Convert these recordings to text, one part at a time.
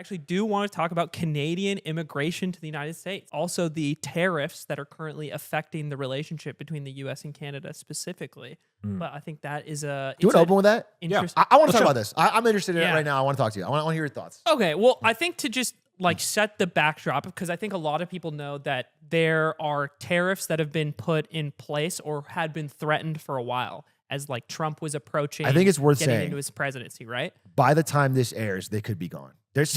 actually do want to talk about Canadian immigration to the United States. Also, the tariffs that are currently affecting the relationship between the U.S. and Canada specifically. But I think that is a... Do you want to open with that? Yeah. I want to talk about this. I'm interested in it right now. I want to talk to you. I want to hear your thoughts. Okay, well, I think to just like set the backdrop, because I think a lot of people know that there are tariffs that have been put in place or had been threatened for a while as like Trump was approaching. I think it's worth getting saying into his presidency, right? By the time this airs, they could be gone. It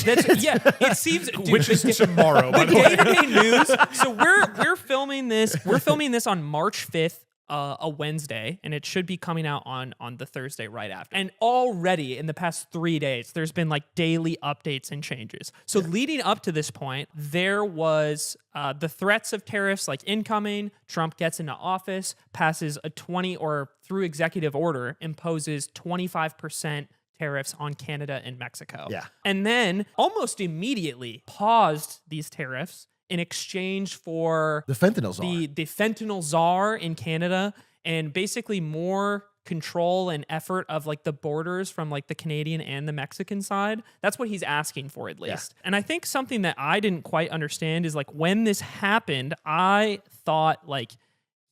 seems which is tomorrow. By the way, day-to-day news. So we're filming this. We're filming this on March 5th. A Wednesday, and it should be coming out on the Thursday right after. And already in the past 3 days, there's been like daily updates and changes. So leading up to this point, there was the threats of tariffs like incoming. Trump gets into office, passes a 20 or through executive order, imposes 25% tariffs on Canada and Mexico. Yeah. And then almost immediately paused these tariffs in exchange for The fentanyl czar. the fentanyl czar in Canada, and basically more control and effort of like the borders from like the Canadian and the Mexican side. That's what he's asking for, at least. And I think something that I didn't quite understand is like when this happened, I thought like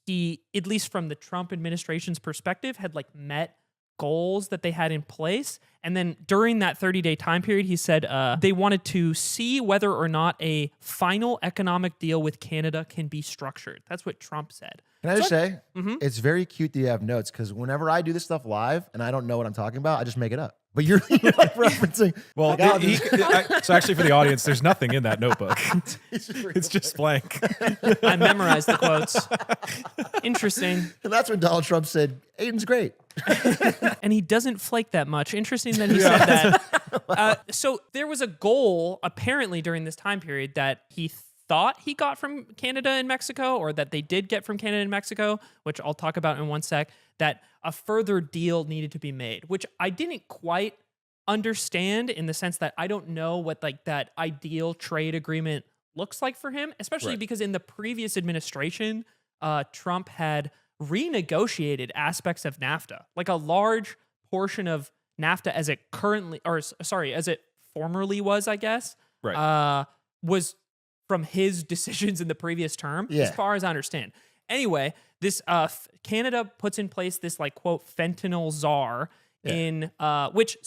he, at least from the Trump administration's perspective, had like met goals that they had in place. And then during that 30-day time period, he said they wanted to see whether or not a final economic deal with Canada can be structured. That's what Trump said. Can I just say, it's very cute that you have notes, because whenever I do this stuff live and I don't know what I'm talking about, I just make it up. But you're like referencing. well, so actually for the audience, there's nothing in that notebook. It's just blank. I memorized the quotes. Interesting. And that's when Donald Trump said, Aiden's great. And he doesn't flake that much. Interesting that he said that. So there was a goal, apparently, during this time period that he thought he got from Canada and Mexico, or that they did get from Canada and Mexico, which I'll talk about in one sec, that a further deal needed to be made, which I didn't quite understand, in the sense that I don't know what like that ideal trade agreement looks like for him, especially because in the previous administration, Trump had renegotiated aspects of NAFTA. Like a large portion of NAFTA as it currently, or sorry, as it formerly was, I guess, was from his decisions in the previous term, as far as I understand. Anyway, this Canada puts in place this like quote fentanyl czar in which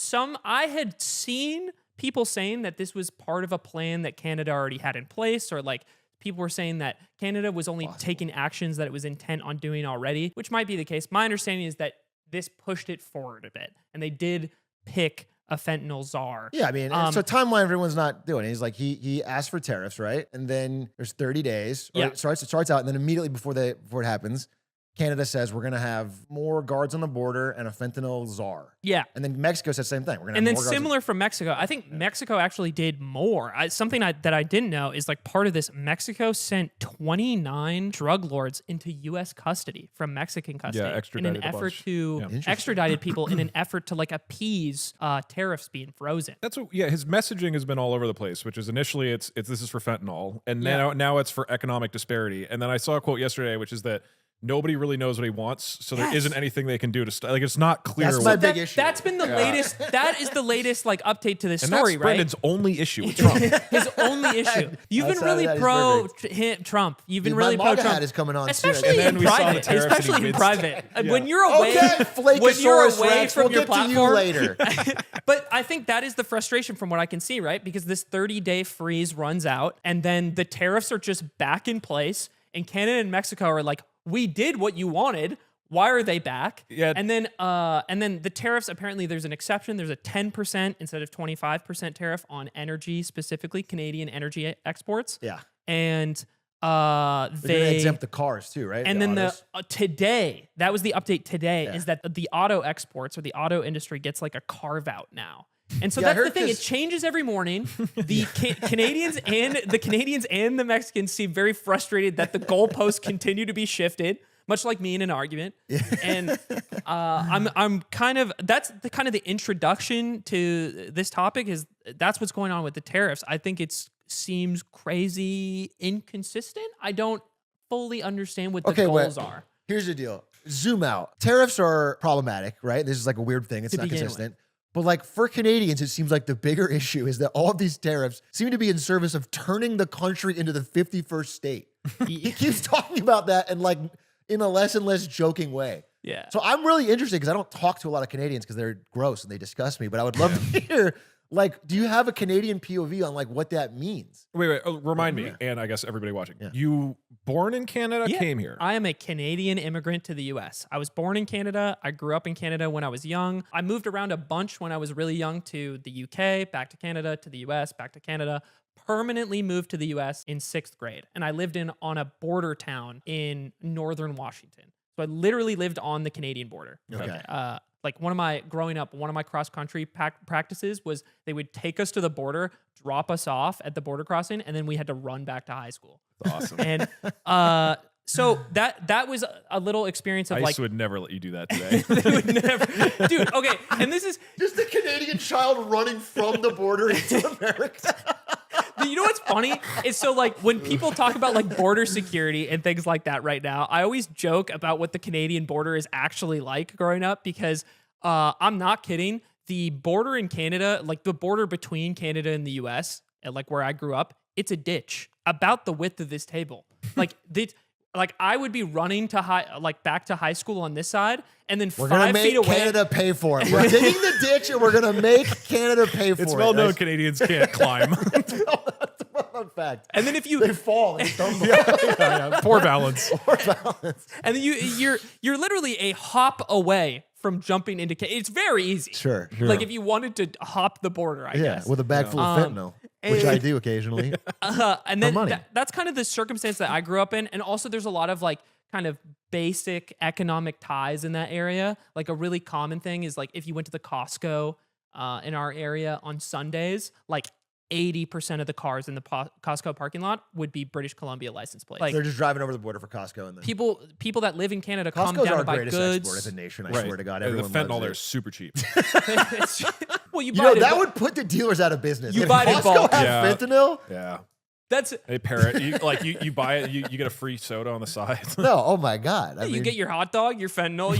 I had seen people saying that this was part of a plan that Canada already had in place, or like people were saying that Canada was only taking actions that it was intent on doing already, which might be the case. My understanding is that this pushed it forward a bit, and they did pick a fentanyl czar. Yeah, I mean, so timeline everyone's not doing. He's like, he asked for tariffs, right? And then there's 30 days. Or it starts out, and then immediately before it happens, Canada says we're going to have more guards on the border and a fentanyl czar. Yeah. And then Mexico says the same thing. We're going to have and then more guards. similar from Mexico, I think Mexico actually did more. Something that I didn't know is like part of this, Mexico sent 29 drug lords into U.S. custody from Mexican custody extradited in an effort to extradited people in an effort to like appease tariffs being frozen. That's what, his messaging has been all over the place, which is initially it's this is for fentanyl, and now it's for economic disparity. And then I saw a quote yesterday, which is that nobody really knows what he wants, so there isn't anything they can do to like it's not clear. That's my big issue. That's been the latest. That is the latest like update to this and story, that's right? Brendan's only issue with Trump. His only issue. You've been really pro Trump. You've been really pro Trump. Hat is coming on especially too. in private. Especially in private. When you're away, when you're away from your platform. To you later. But I think that is the frustration from what I can see, right? Because this 30-day freeze runs out, and then the tariffs are just back in place, and Canada and Mexico are like, we did what you wanted. Why are they back? Yeah. And then the tariffs, apparently there's an exception. There's a 10% instead of 25% tariff on energy, specifically Canadian energy exports. Yeah. And They're gonna exempt the cars too, right? And then today, that was the update today, is that the auto exports or the auto industry gets like a carve out now. And so that's the thing. It changes every morning. The Canadians and the Mexicans seem very frustrated that the goalposts continue to be shifted, much like me in an argument. And I'm kind of, that's the kind of the introduction to this topic, is that's what's going on with the tariffs. I think it seems crazy inconsistent. I don't fully understand what the goals are. Here's the deal. Zoom out. Tariffs are problematic, right? This is like a weird thing. It's not consistent. But like for Canadians, it seems like the bigger issue is that all of these tariffs seem to be in service of turning the country into the 51st state. He keeps talking about that and like in a less and less joking way. Yeah. So I'm really interested because I don't talk to a lot of Canadians because they're gross and they disgust me. But I would love to hear, like, do you have a Canadian POV on like what that means? Wait, remind me, and I guess everybody watching. Yeah. You born in Canada, came here. I am a Canadian immigrant to the U.S. I was born in Canada. I grew up in Canada when I was young. I moved around a bunch when I was really young to the UK, back to Canada, to the U.S., back to Canada. Permanently moved to the U.S. in 6th grade. And I lived on a border town in northern Washington. So I literally lived on the Canadian border. Okay. Like growing up, one of my cross-country practices was they would take us to the border, drop us off at the border crossing, and then we had to run back to high school. That's awesome. And so that was a little experience of ICE would never let you do that today. they would never, dude. Okay, and this is Just a Canadian child running from the border into America. You know what's funny? Is so like when people talk about like border security and things like that right now, I always joke about what the Canadian border is actually like growing up because I'm not kidding. The border in Canada, like the border between Canada and the US, and like where I grew up, it's a ditch about the width of this table. Like I would be running to back to high school on this side, and then We're 5 gonna feet make away. Canada pay for it. We're digging the ditch and we're gonna make Canada pay for it. It's well known That's Canadians can't climb. a well-known fact. And then if you They fall and stumble. Poor balance. Poor balance. and then you're literally a hop away from jumping into Canada. It's very easy. Sure. Like if you wanted to hop the border, I Yeah, guess. with a bag full of fentanyl, which I do occasionally. And then money. that's kind of the circumstance that I grew up in. And also there's a lot of like kind of basic economic ties in that area. Like a really common thing is like if you went to the Costco in our area on Sundays, like 80% of the cars in the Costco parking lot would be British Columbia license plates. Like They're just driving over the border for Costco, and then people that live in Canada come Costco's down our to buy greatest goods. export as a nation. I Right. swear to God, The everyone fentanyl loves there it. is super cheap. Well, you You buy know it. that would put the dealers out of business. You if buy it in Costco bulk. had Yeah. fentanyl. Yeah. That's They pair it. You buy it, you get a free soda on the side. No, oh my God. I you mean, get your hot dog, your fentanyl,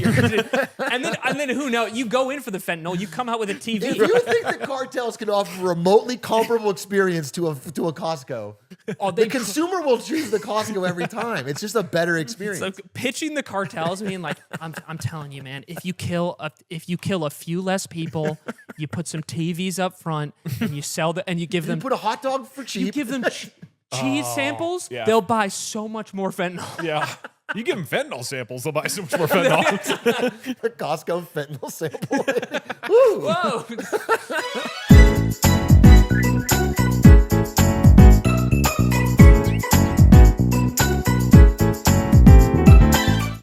and then who knows? You go in for the fentanyl, you come out with a TV. if you think the cartels can offer a remotely comparable experience to a Costco, the consumer will choose the Costco every time. It's just a better experience. So pitching the cartels, being like, I'm telling you, man, if you kill a few less people, you put some TVs up front and you sell and you give you them put a hot dog for cheap. you give them cheese samples, yeah. they'll buy so much more fentanyl. Yeah. You give them fentanyl samples, they'll buy so much more fentanyl. the Costco fentanyl sample. Woo! Whoa.